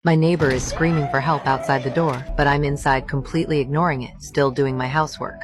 My neighbor is screaming for help outside the door, but I'm inside completely ignoring it, still doing my housework.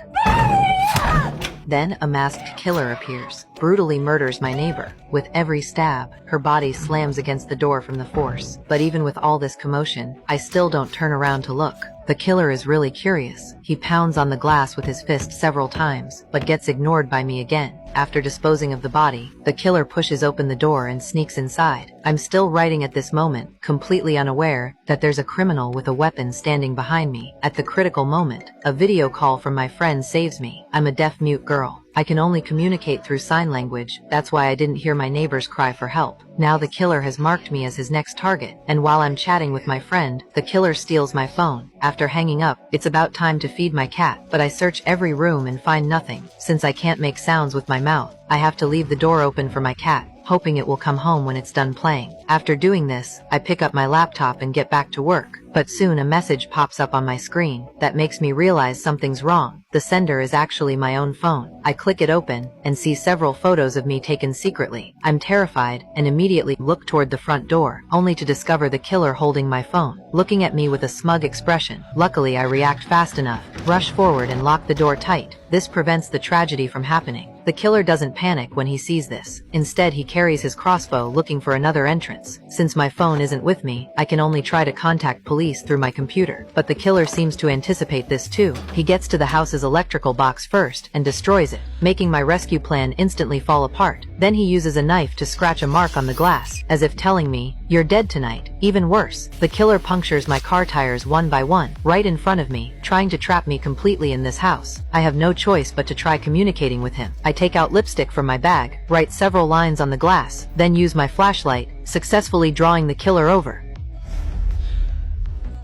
Then a masked killer appears, brutally murders my neighbor. With every stab, her body slams against the door from the force. But even with all this commotion, I still don't turn around to look. The killer is really curious. He pounds on the glass with his fist several times, but gets ignored by me again. After disposing of the body, the killer pushes open the door and sneaks inside. I'm still writing at this moment, completely unaware that there's a criminal with a weapon standing behind me. At the critical moment, a video call from my friend saves me. I'm a deaf-mute girl. I can only communicate through sign language, that's why I didn't hear my neighbor's cry for help. Now the killer has marked me as his next target, and while I'm chatting with my friend, the killer steals my phone. After hanging up, it's about time to feed my cat, but I search every room and find nothing. Since I can't make sounds with my mouth, I have to leave the door open for my cat, hoping it will come home when it's done playing. After doing this, I pick up my laptop and get back to work. But soon a message pops up on my screen that makes me realize something's wrong. The sender is actually my own phone. I click it open and see several photos of me taken secretly. I'm terrified and immediately look toward the front door, only to discover the killer holding my phone, looking at me with a smug expression. Luckily, I react fast enough, rush forward and lock the door tight. This prevents the tragedy from happening. The killer doesn't panic when he sees this. Instead, he carries his crossbow looking for another entrance. Since my phone isn't with me, I can only try to contact police through my computer. But the killer seems to anticipate this too. He gets to the house's electrical box first and destroys it, making my rescue plan instantly fall apart. Then he uses a knife to scratch a mark on the glass, as if telling me, "You're dead tonight." Even worse, the killer punctures my car tires one by one, right in front of me, trying to trap me completely in this house. I have no choice but to try communicating with him. I take out lipstick from my bag, write several lines on the glass, then use my flashlight, successfully drawing the killer over.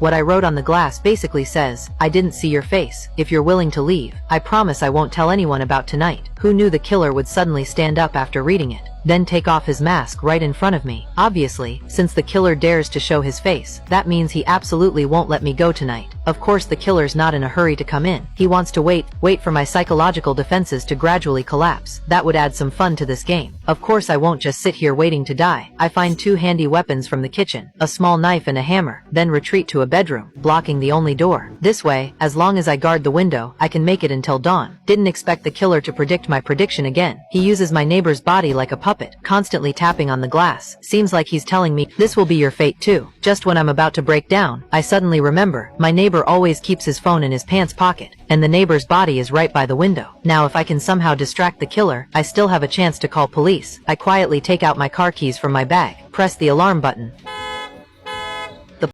What I wrote on the glass basically says, "I didn't see your face. If you're willing to leave, I promise I won't tell anyone about tonight." Who knew the killer would suddenly stand up after reading it, then take off his mask right in front of me? Obviously, since the killer dares to show his face, that means he absolutely won't let me go tonight. Of course, the killer's not in a hurry to come in. He wants to wait for my psychological defenses to gradually collapse. That would add some fun to this game. Of course, I won't just sit here waiting to die. I find two handy weapons from the kitchen, a small knife and a hammer, then retreat to a bedroom, blocking the only door. This way, as long as I guard the window, I can make it until dawn. Didn't expect the killer to predict my prediction again. He uses my neighbor's body like a puppet, constantly tapping on the glass. Seems like he's telling me, "This will be your fate too." Just when I'm about to break down, I suddenly remember, my neighbor always keeps his phone in his pants pocket, and the neighbor's body is right by the window. Now if I can somehow distract the killer, I still have a chance to call police. I quietly take out my car keys from my bag, press the alarm button,